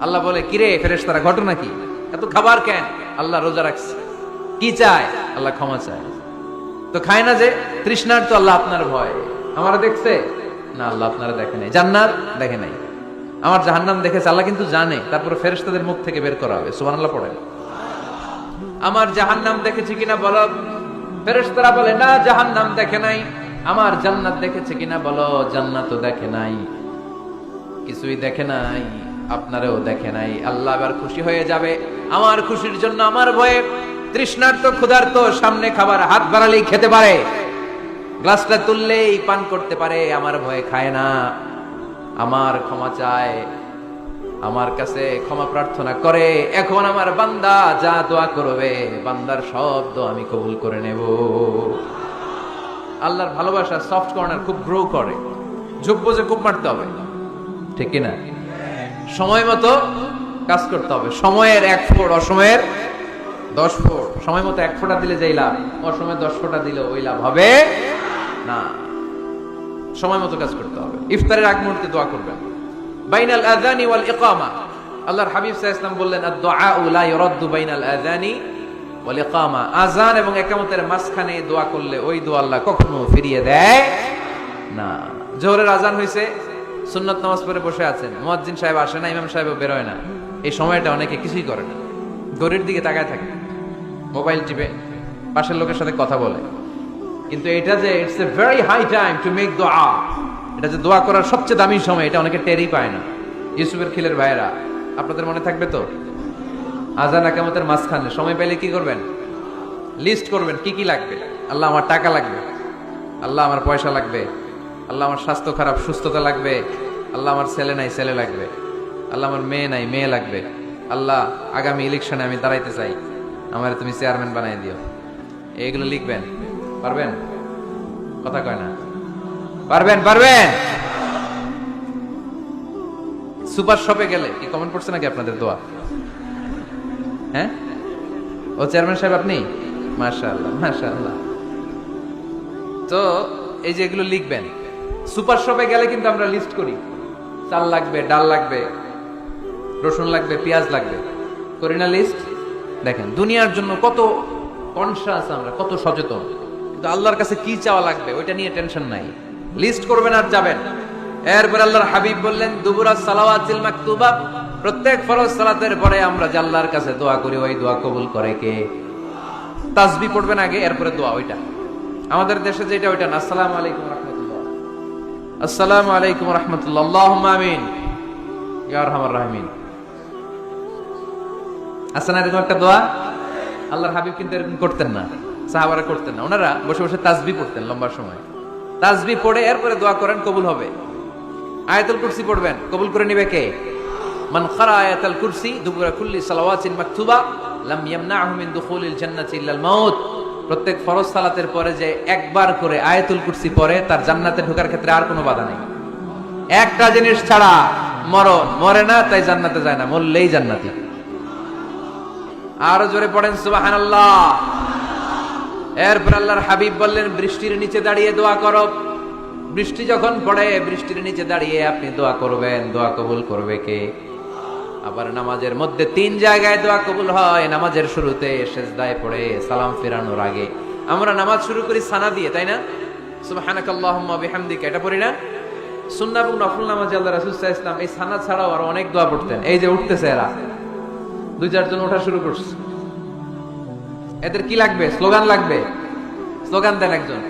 আল্লাহ বলে, কিরে ফেরেশতারা, ঘটনা কি? এত খাবার কেন? আল্লাহ রোজা রাখছে। কি চায়? আল্লাহ ক্ষমা চায়। তো খায় না যে তৃষ্ণার, তো আল্লাহ আপনার ভয়। আমারা দেখছে না, আল্লাহ আপনারা দেখে নাই। জান্নাত দেখে নাই, আমার জাহান্নাম দেখেছে আল্লাহ কিন্তু জানে। তারপরে ফেরেশতাদের মুখ থেকে বের করা হবে। সুবহানাল্লাহ পড়েন। আমার জাহান্নাম দেখেছি কিনা বলো। ফেরেশতারা বলে, না জাহান্নাম দেখে নাই। আমার জান্নাত দেখেছে কিনা বলো। জান্নাতও দেখে নাই, কিছুই দেখে নাই, আপনারও দেখে নাই। আল্লাহ এবার খুশি হয়ে যাবে। আমার খুশির জন্য, আমার ভয়ে তৃষ্ণার্ত ক্ষুধার্ত সামনে খাবার হাত বাড়ালেই খেতে পারে, গ্লাসটা তুললেই পান করতে পারে, আমার ভয়ে খায় না। আমার ক্ষমা চায়, আমার কাছে ক্ষমা প্রার্থনা করে। এখন আমার বান্দা যা দোয়া করবে, বান্দার সব দোয়া আমি কবুল করে নেব। আল্লাহর ভালোবাসা সফট কর্নার খুব গ্রো করে। ঝুঁকবো যে খুব মারতে হবে, ঠিক কিনা? সময় মতো কাজ করতে হবে। সময়ের 1 ফোঁট, অসময়ের 10 ফোঁট। সময় মতো 1 ফোঁটা দিলে যেই লাভ, অসময়ে 10 ফোঁটা দিলে ওই লাভ হবে না। সময় মতো কাজ করতে হবে। ইফতারের আগ মুহূর্তে দোয়া করবেন। বাইনাল আযানি ওয়াল ইকামা, আল্লাহর হাবিব সাল্লাল্লাহু আলাইহি ওয়াসাল্লাম বললেন, আদ-দুআউ লা ইউরাদ্দু বাইনাল আযানি ওয়াল ইকামা। আযান এবং ইকামতের মাঝখানে দোয়া করলে ওই দোয়া আল্লাহ কখনো ফিরিয়ে দেয় না। জোহরের আযান হইছে, সুন্নাত নামাজ পড়ে বসে আছেন, মুয়াজ্জিন সাহেব আসে না, ইমাম সাহেবও বের হয় না। এই সময়টা অনেকে কিছুই করে না, ঘড়ির দিকে তাকায় থাকে, মোবাইল টিপে, পাশের লোকের সাথে কথা বলে। কিন্তু এটা যে it's a very high time to make দোয়া, এটা যে দোয়া করার সবচেয়ে দামি সময়, এটা অনেকে টেরই পায় না। ইউসুফের খিলের ভাইয়েরা, আপনাদের মনে থাকবে তো, আযান ইকামতের মাঝখানে সময় পেলে কি করবেন? লিস্ট করবেন কি কি লাগবে। আল্লাহ আমার টাকা লাগবে, আল্লাহ আমার পয়সা লাগবে, আল্লাহ আমার স্বাস্থ্য খারাপ, সুস্থতা লাগবে, আল্লাহ আমার ছেলে নাই, ছেলে লাগবে, আল্লাহ আমার মেয়ে নাই, মেয়ে লাগবে, আল্লাহ আগামী ইলেকশনে আমি দাঁড়াইতে চাই, আমার তুমি চেয়ারম্যান বানাই দিও। এইগুলো লিখবেন। পারবেন? কথা কয় না। পারবেন? পারবেন? সুপার শপে গেলে কি কমেন্ট পড়ছে নাকি আপনাদের দোয়া? হ্যাঁ, ও চেয়ারম্যান সাহেব আপনি? মাশাআল্লাহ, মাশাআল্লাহ। তো এই যে এগুলো লিখবেন। সুপার শপে গেলে কিন্তু আমরা লিস্ট করি, চাল লাগবে, ডাল লাগবে, রসুন লাগবে, পেঁয়াজ লাগবে, করি না লিস্ট? দেখেন দুনিয়ার জন্য কত কনশাস আমরা, কত সচেতন। কিন্তু আল্লাহর কাছে কি চাওয়া লাগবে ওইটা নিয়ে টেনশন নাই। লিস্ট করবেন আর যাবেন। এরপর আল্লাহর হাবিব বললেন, দুবুরা সালাওয়াতিল মাকতুবা, প্রত্যেক ফরজ সালাতের পরে আমরা যে আল্লাহর কাছে দোয়া করি, ওই দোয়া কবুল করে কে? তাসবিহ পড়বেন আগে, এরপরে দোয়া। ওইটা আমাদের দেশে যেটা, ওইটা না। আসসালামু আলাইকুম রাহমাতুল্লাহ, আসসালামু আলাইকুম রাহমাতুল্লাহ, আল্লাহুম্মা আমিন ইয়া আরহামার রাহিমিন। আসলে এরকম একটা দোয়া আল্লাহর হাবিব কিন্তু এরকম করতেন না, সাহাবারা করতেন না। ওনারা বসে বসে তাসবিহ পড়তেন লম্বা সময়। তাসবিহ পড়ে এরপরে দোয়া করেন, কবুল হবে। আয়াতুল কুরসি পড়বেন, কবুল করে নিবে কে? মান ক্বারা আয়াতুল কুরসি দুবুরা কুল্লি সালাওয়াতিন মাকতুবা লাম ইয়ামনাহু মিন দুখুলিল জান্নাতি ইল্লাল মাউত। প্রত্যেক ফরজ সালাতের পরে যে একবার করে আয়াতুল কুরসি পড়ে, তার জান্নাতে ঢোকার ক্ষেত্রে আর কোনো বাধা নেই। একটা জিনিস ছাড়া, মরণ। মরে না তাই জান্নাতে যায় না, মরলেই জান্নাতি। আরো জোরে পড়েন সুবহানাল্লাহ। এরপর আল্লাহর হাবিব বললেন, বৃষ্টির নিচে দাঁড়িয়ে দোয়া করো। বৃষ্টি যখন পড়ে, বৃষ্টির নিচে দাঁড়িয়ে আপনি দোয়া করবেন, দোয়া কবুল করবে কে? আবার নামাজের মধ্যে 3 জায়গায় দোয়া কবুল হয়। নামাজের শুরুতে, সিজদায় পড়ে, সালাম ফেরানোর আগে। আমরা নামাজ শুরু করি সানা দিয়ে, তাই না? সুবহানাকাল্লাহুম্মা বিহামদিকা, এটা পড়ি না? সুন্নাহ এবং নফল নামাজে আল্লাহ রাসূল সাল্লাল্লাহু আলাইহি ওয়াসাল্লাম এই সানা ছাড়াও আরো অনেক দোয়া পড়তেন। এই যে উঠতেছে এরা, 2-4 জন ওঠা শুরু করছে, এদের কি লাগবে? স্লোগান লাগবে। স্লোগান দেন একজন।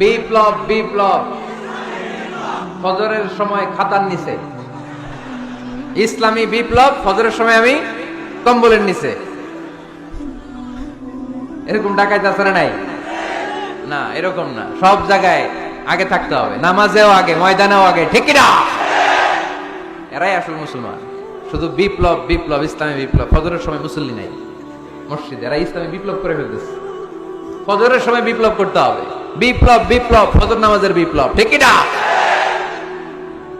বিপ্লব, বিপ্লব। ফজরের সময় খাতার নিচে, ইসলামী বিপ্লব। ফজরের সময় আমি কম্বলের নিচে। এরকম ডাকাইতে আছে না? নাই না, এরকম না। সব জায়গায় আগে থাকতে হবে, নামাজেও আগে, ময়দানেও আগে, ঠিক না? এরাই আসল মুসলমান। শুধু বিপ্লব, বিপ্লব, ইসলামী বিপ্লব। ফজরের সময় মুসল্লি নাই। মসজিদে, এরা ইসলামে বিপ্লব করে ফেলতেছে। ফজরের সময় বিপ্লব করতে হবে, বিপ্লব বিপ্লব, ফজর নামাজের বিপ্লব, ঠিক কি না?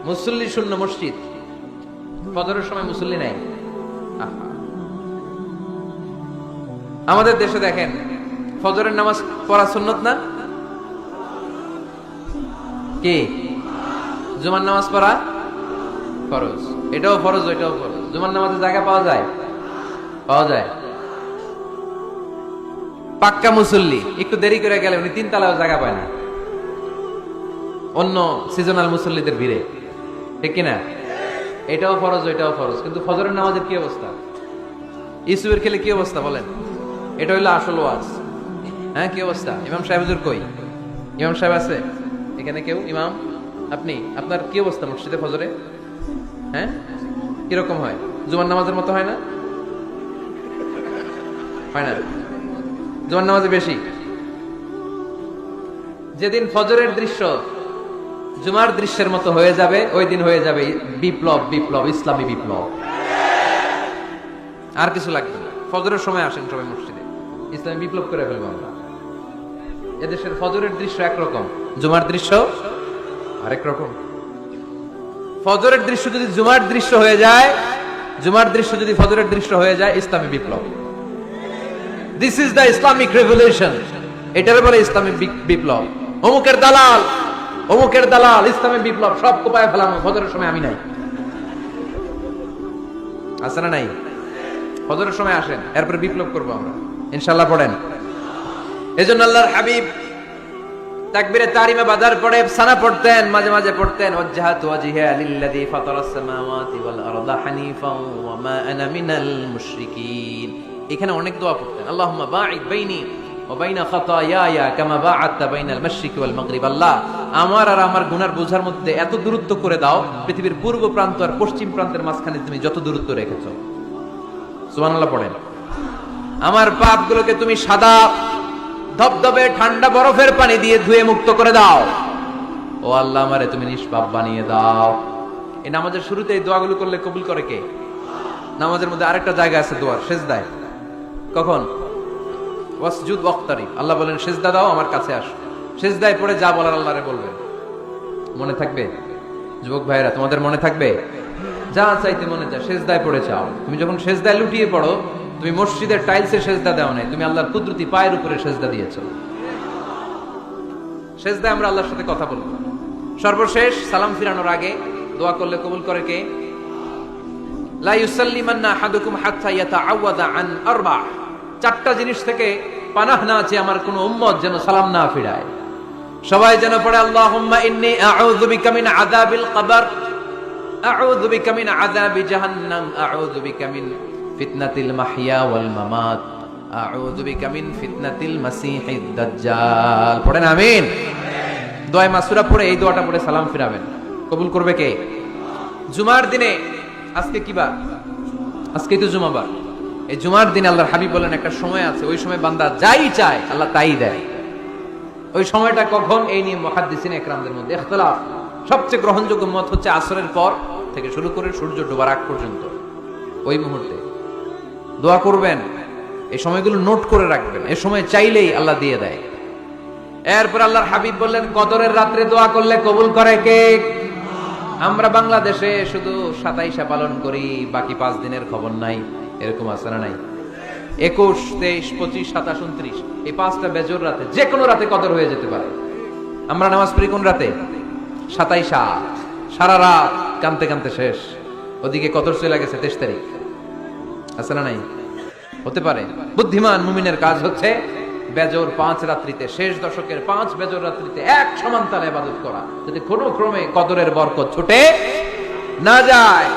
মুসল্লি শূন্য মসজিদ, ফজরের সময় মুসল্লি নাই। আমাদের দেশে দেখেন, ফজরের নামাজ পড়া সুন্নত না? কি জুমার নামাজ পড়া ফরজ? এটাও ফরজ, ওইটাও ফরজ। জুমার নামাজের জায়গা পাওয়া যায়? পাওয়া যায়। পাক্কা মুসল্লি একটু দেরি করে গেলে উনি 3 তলাও জায়গা পায় না, অন্য সিজনাল মুসল্লিদের ভিড়ে, ঠিক কিনা? এটাও ফরজ, ওইটাও ফরজ। কিন্তু ফজরের নামাজের কি অবস্থা? ইসুবের খেলে কি অবস্থা বলেন? এটা হইলো আসল ওয়াজ। হ্যাঁ, কি অবস্থা? ইমাম সাহেব হুজুর কই? ইমাম সাহেব আছে এখানে? কেউ? ইমাম আপনি, আপনার কি অবস্থা মসজিদে ফজরে? হ্যাঁ, কিরকম হয়? জুমার নামাজের মতো হয় না? হয় না? জুমার নামাজে বেশি। যেদিন ফজরের দৃশ্য জুমার দৃশ্যের মতো হয়ে যাবে, ওই দিন হয়ে যাবে বিপ্লব, বিপ্লব, ইসলামী বিপ্লব। আর কিছু লাগবে না। ফজরের সময় আসেন সবাই মসজিদে, ইসলামী বিপ্লব করে ফেলবো আমরা। এদেশের ফজরের দৃশ্য একরকম, জুমার দৃশ্য আরেক রকম। ফজরের দৃশ্য যদি জুমার দৃশ্য হয়ে যায়, জুমার দৃশ্য যদি ফজরের দৃশ্য হয়ে যায়, ইসলামী বিপ্লব। This is the Islamic revolution. এটার বলে ইসলামী বিপ্লব। অমুকের দালাল, অমুকের দালাল, ইসলামী বিপ্লব সব কোপায় ফেলাম। ফজরের সময় আমি নাই, আছে না নাই? ফজরের সময় আসেন, এরপরে বিপ্লব করবো আমরা ইনশাআল্লাহ। পড়েন। এজন্য আল্লাহর হাবিব তাকবীরে তাহরিমে বাজার পড়ে সানা পড়তেন, মাঝে মাঝে পড়তেন ওয়াজহাতু ওয়াজহিয়া লিল্লাযী ফাতারাস সামাওয়াতি ওয়াল আরদা হানিফাও ওয়া মা আনা মিনাল মুশরিকিন। এখানে অনেক দোয়া পড়তেন। আল্লাহুম্মা বাঈদ বাইনি ওয়া বাইনা খাতায়ায়া কামা বাআদতা বাইনাল মাশরিকি ওয়াল মাগরিব। আল্লাহ, আমার আর আমার গুনার বোঝার মধ্যে এত দূরত্ব করে দাও, পৃথিবীর পূর্ব প্রান্ত আর পশ্চিম প্রান্তের মাঝখানে তুমি যত দূরত্ব রেখেছো। সুবহানাল্লাহ পড়েন। আমার পাপগুলোকে তুমি সাদা ধবধবে ঠান্ডা বরফের পানি দিয়ে ধুয়ে মুক্ত করে দাও। ও আল্লাহ, আমারে তুমি নিষ্পাপ বানিয়ে দাও। এই নামাজের শুরুতে এই দোয়াগুলো করলে কবুল করে কে? নামাজের মধ্যে আরেকটা জায়গা আছে দোয়ার, সেজদায়। কখন? ওয়াসজুদ ওয়াক্তারিব। আল্লাহ বলেন সেজদা দাও, আমার কাছে আসো। সেজদায় পড়ে যা বলার আল্লাহরে বলবেন। মনে থাকবে? যুবক ভাইরা, তোমাদের মনে থাকবে? যা চাইতে মনে চায় সেজদায় পড়ে চাও। তুমি যখন সেজদায় লুটিয়ে পড়ো, তুমি মসজিদের টাইলসে সেজদা দাও নাই, তুমি আল্লাহর কুদরতি পায়ের উপরে সেজদা দিয়েছো। সেজদায় আমরা আল্লাহর সাথে কথা বলবো। সর্বশেষ সালাম ফিরানোর আগে দোয়া করলে কবুল করে কে? লা ইউসাল্লিমান্না আহাদুকুম হাত্তা ইয়াতাআওয়াদা আন আরবা। 4টা জিনিস থেকে পানাহ না আছে আমার কোন উম্মত যেন সালাম না ফিরায়। সবাই যেন পড়ে আল্লাহুম্মা ইন্নী আউযু বিকা মিন আযাবিল কবর, আউযু বিকা মিন আযাবি জাহান্নাম, আউযু বিকা মিন ফিতনাতিল মাহইয়া ওয়াল মামাত, আউযু বিকা মিন ফিতনাতিল মাসিহিদ দাজ্জাল। পড়েন আমিন। দোয়া মাসুরা পড়ে এই দোয়াটা পড়ে সালাম ফিরাবেন। কবুল করবে কে? জুমার দিনে, আজকে কি বার? আজকেই তো জুমাবার। এই জুমার দিনে আল্লাহর হাবিব বলেন একটা সময় আছে, ওই সময় বান্দা যাই চায় আল্লাহ তাই দেয়। ওই সময়টা কখন? এই নিয়ে মুহাদ্দিসিন ইকরামদের মধ্যে ইখতিলাফ। সবচেয়ে গ্রহণযোগ্য মত হচ্ছে আসরের পর থেকে শুরু করে সূর্য ডোবার আগ পর্যন্ত। ওই মুহূর্তে দোয়া করবেন, এই সময়গুলো নোট করে রাখবেন। এই সময় চাইলেই আল্লাহ দিয়ে দেয়। এরপর আল্লাহর হাবিব বললেন কদরের রাত্রে দোয়া করলে কবুল করে কে? আমরা বাংলাদেশে শুধু 27 পালন করি, বাকি 5 দিনের খবর নাই। এরকম আছে না নাই? 21, 23, 25, 27, 29 এই 5টা বেজর রাতে, যে কোনো রাতে কদর হয়ে যেতে পারে। আমরা নামাজ পড়ি কোন রাতে? 27। সারা রাত কানতে কানতে শেষ, ওদিকে কদর চলে গেছে 23 তারিখ। আছে না নাই? হতে পারে। বুদ্ধিমান মুমিনের কাজ হচ্ছে বেজর 5 রাত্রিতে, শেষ দশকের 5 বেজর রাত্রিতে এক সমান তালে ইবাদত করা, যাতে কোনো ক্রমে কদরের বরকত ছুটে না যায়।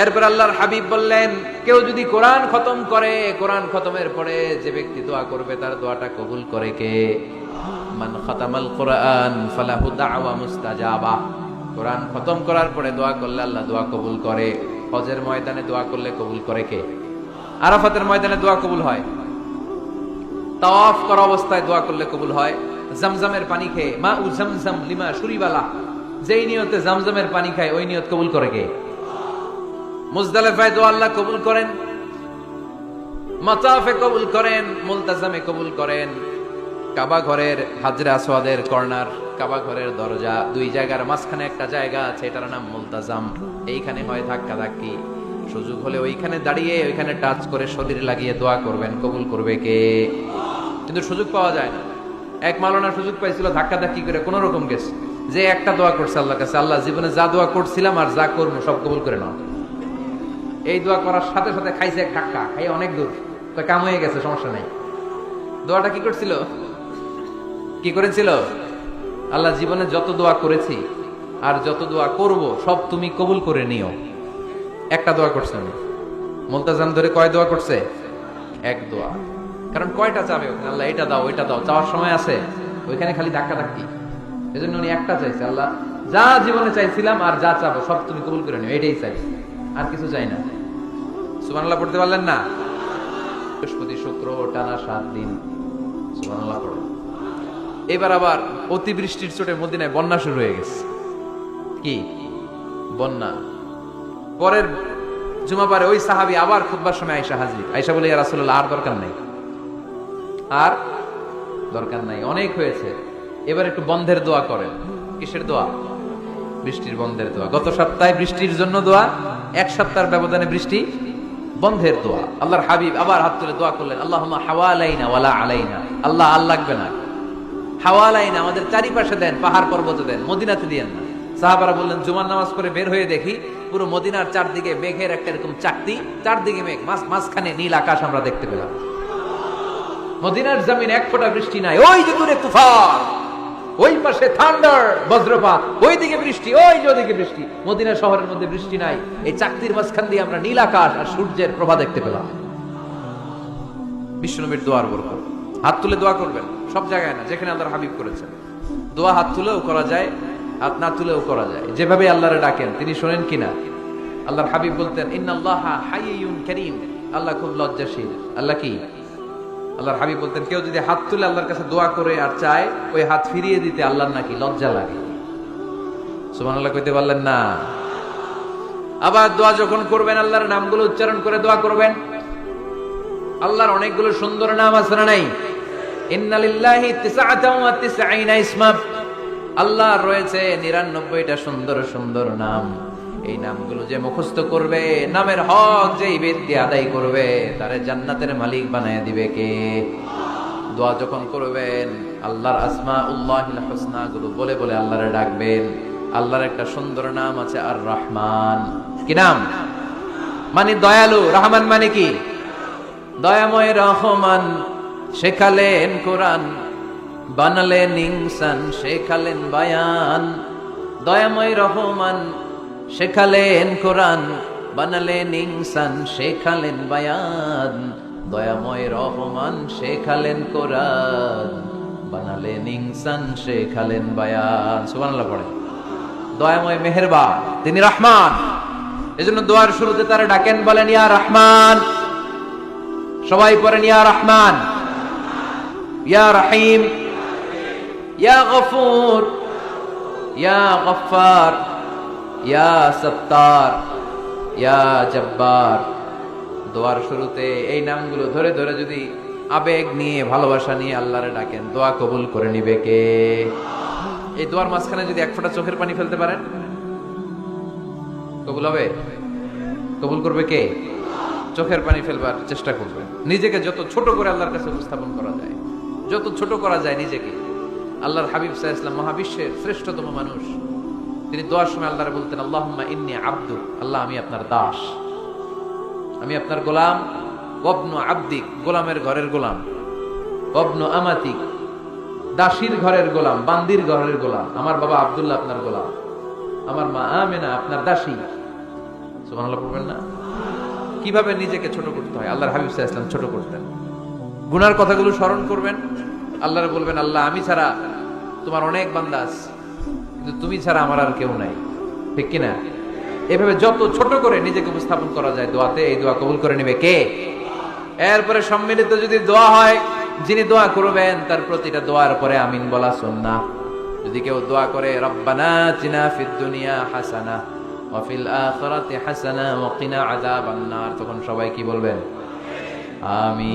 এরপর আল্লাহর হাবিব বললেন কেউ যদি কোরআন খতম করে, কোরআন খতমের পরে যে ব্যক্তি দোয়া করবে তার দোয়াটা কবুল করে কে? মান খাতামাল কোরআন ফালাহু দাওয়া মুস্তাজাবা। কোরআন খতম করার পরে দোয়া করলে আল্লাহ দোয়া কবুল করে। হজের ময়দানে দোয়া করলে কবুল করে কে? আরাফাতের ময়দানে দোয়া কবুল হয়। তাওয়াফ করা অবস্থায় দোয়া করলে কবুল হয়। জামজামের পানি খেয়ে, মা উ জামজাম লিমা শুরিবালা, যেই নিয়তে জামজামের পানি খায় ওই নিয়ত কবুল করে কে? মুজদালিফায় দোয়া আল্লাহ কবুল করেন। মাতাফে কবুল করেন, মুলতাজামে কবুল করেন। কাবা ঘরের হাজরে আসওয়াদের কর্নার, কাবা ঘরের দরজা, দুই জায়গার মাঝখানে একটা জায়গা আছে, এটার নাম মুলতাজাম। এইখানে হয় ধাক্কা ধাক্কি, সুযোগ হলে ওইখানে দাঁড়িয়ে ওইখানে টাচ করে শরীর লাগিয়ে দোয়া করবেন, কবুল করবে কে? কিন্তু সুযোগ পাওয়া যায় না। এক মাওলানা সুযোগ পাইছিল, ধাক্কা ধাক্কি করে কোন রকম গেছে, যে একটা দোয়া করছে আল্লাহর কাছে, আল্লাহ জীবনে যা দোয়া করছিলাম আর যা করবো সব কবুল করে নাও। এই দোয়া করার সাথে সাথে খাইছে এক ধাক্কা, খাই অনেক দূর, তো কাম হয়ে গেছে, সমস্যা নাই। দোয়াটা কি করছিল? কি করেছিল? আল্লাহ জীবনে যত দোয়া করেছি আর যত দোয়া করব সব তুমি কবুল করে নিও। একটা দোয়া করছে না। মুলতাজাম ধরে কয় দোয়া করছে? এক দোয়া। কারণ কয়টা চাবে ওখানে? আল্লাহ এটা দাও ওইটা দাও, চাওয়ার সময় আছে? ওইখানে খালি ধাক্কা ধাক্কি। এই জন্য উনি একটা চাইছে, আল্লাহ যা জীবনে চাইছিলাম আর যা চাবো সব তুমি কবুল করে নিও, এটাই চাই, আর কিছু চাই না। সুবহানাল্লাহ পড়তে পারলেন না? বৃহস্পতি শুক্র টানা 7 দিন সুবহানাল্লাহ পড়ে। এবার আবার অতিবৃষ্টির চোটে মদিনায় বন্যা শুরু হয়ে গেছে। কি বন্যা? পরের জুমাবারে ওই সাহাবী আবার খুতবার সময় আয়েশা হাজির। আয়েশা বলে, ইয়া রাসূলুল্লাহ, আর দরকার নাই, আর দরকার নাই, অনেক হয়েছে, এবার একটু বন্ধের দোয়া করেন। কিসের দোয়া? বৃষ্টির বন্ধের দোয়া। গত সপ্তাহে বৃষ্টির জন্য দোয়া, এক সপ্তাহের ব্যবধানে বৃষ্টি বন্ধের দোয়া। আল্লাহর হাবিব আবার হাত তুলে দোয়া করলেন, আল্লাহুম্মা হাওয়ালাইনা ওয়ালা আলাইনা। আল্লাহ আর লাগবে না, হাওয়ালাইনা আমাদের চারিপাশে দেন, পাহাড় পর্বতে দেন, মদিনাতে দিয়েন না। সাহাবারা বললেন, জুমার নামাজ পড়ে বের হয়ে দেখি পুরো মদিনার চারদিকে মেঘের একটা এরকম চাকতি, চারদিকে মেঘ, মাঝখানে নীল আকাশ আমরা দেখতে পেলাম। মদিনার জমিন এক ফোঁটা বৃষ্টি নাই। ওই যে দূরে তুফান, ওই পাশে থান্ডার বজ্রপাত, ওইদিকে বৃষ্টি, ওই যে ওদিকে বৃষ্টি। মদিনা শহরের মধ্যে বৃষ্টি নাই, এই চাকতির মাঝখান দিয়ে আমরা নীল আকাশ আর সূর্যের প্রভা দেখতে পেলাম। বিশ্বনবীর দোয়ার বরকত। হাত তুলে দোয়া করবেন, সব জায়গায় না, যেখানে আল্লাহর হাবিব করেছেন। দোয়া হাত তুলেও করা যায়, হাত না তুলেও করা যায়, যেভাবে আল্লাহরে ডাকেন তিনি শোনেন কিনা। আল্লাহর হাবিব বলতেন, ইন্নাল্লাহা হাইয়ুন কারীম, আল্লাহ খুব লজ্জাশীল। আল্লাহ কি? আল্লাহর হাবিব বলতেন, কেউ যদি হাত তুলে আল্লাহর কাছে দোয়া করে আর চায়, ওই হাত ফিরিয়ে দিতে আল্লাহর নাকি লজ্জা লাগে। সুবহানাল্লাহ কইতে পারলেন না? আবার দোয়া যখন করবেন আল্লাহর নামগুলো উচ্চারণ করে দোয়া করবেন। আল্লাহর অনেকগুলো সুন্দর নাম আছে না নাই? ইন্না লিল্লাহি 99 ইসমা, আল্লাহর রয়েছে 99টা সুন্দর সুন্দর নাম। এই নামগুলো যে মুখস্থ করবে, নামের হক যেই ব্যক্তি আদায় করবে, তারে জান্নাতের মালিক বানায় দিবে কে? দোয়া যখন করবেন আল্লাহর আসমাউল্লাহিল হুসনা গুলো বলে বলে আল্লাহরে ডাকবেন। আল্লাহর একটা সুন্দর নাম আছে আর রহমান। কি নাম? মানে দয়ালু। রহমান মানে কি? দয়াময়। রহমান শেখালেন কোরআন, বানালেন ইনসান, শেখালেন বায়ান। দয়াময় রহমান শেখালেন কোরআন, বানালেন ইনসান, শেখালেন বায়ান। দয়াময় রহমান শেখালেন কোরআন, বানালেন ইনসান, শেখালেন বায়ান। সুবহানাল্লাহ পড়ে। দয়াময় মেহেরবান, তিনি রহমান। এজন্য দোয়ার শুরুতে তারা ডাকেন, বলেন ইয়া রহমান। সবাই পড়েন ইয়া রহমান, ইয়া রহিম, ইয়া গফুর, ইয়া গফফার, ইয়া সত্তার, ইয়া জব্বার। দোয়ার শুরুতে এই নামগুলো ধরে ধরে যদি আবেগ নিয়ে ভালোবাসা নিয়ে আল্লাহরে ডাকেন, দোয়া কবুল করে নিবে কে? এই দোয়ার মাঝখানে যদি এক ফোঁটা চোখের পানি ফেলতে পারেন, কবুল হবে? কবুল করবে কে? চোখের পানি ফেলবার চেষ্টা করবেন। নিজেকে যত ছোট করে আল্লাহর কাছে উপস্থাপন করা যায়, যত ছোট করা যায় নিজেকে। আল্লাহর হাবিব সাল্লাল্লাহু আলাইহি ওয়াসাল্লাম মহাবিশ্বের শ্রেষ্ঠতম মানুষ, তিনি দোয়ার সময় আল্লাহরে বলতেন, আল্লাহুম্মা ইন্নী আবদুক, আল্লাহ আমি আপনার দাস, আমি আপনার গোলাম। ওয়াবনু আবদিক, গোলামের ঘরের গোলাম। ওয়াবনু আমাতিক, দাসীর ঘরের গোলাম, বান্দির ঘরের গোলাম। আমার বাবা আব্দুল্লাহ আপনার গোলাম, আমার মা আমেনা আপনার দাসী। সুবহানাল্লাহ পড়বেন না? কিভাবে নিজেকে ছোট করতে হয় আল্লাহর হাবিব সাল্লাল্লাহু আলাইহি ওয়াসাল্লাম ছোট করতেন। গুনার কথাগুলো স্মরণ করবেন, আল্লাহরে বলবেন, আল্লাহ আমি ছাড়া তোমার অনেক বান্দা আছে, কিন্তু তুমি ছাড়া আমার আর কেউ নাই। ঠিক কিনা? এভাবে যত ছোট করে নিজেকে উপস্থাপন করা যায় দোয়াতে, এই দোয়া কবুল করে নেবে কে? এরপরে সম্মিলিত যদি দোয়া হয়, যিনি দোয়া করবেন তার প্রতিটা দোয়ার পরে আমিন বলা সুন্নাহ। যদি কেউ দোয়া করে রব্বানা আতিনা ফিদ দুনিয়া হাসানাহ ওয়া ফিল আখিরাতি হাসানাহ ওয়া কিনা আযাবান নার, তখন সবাই কি বলবেন? আমি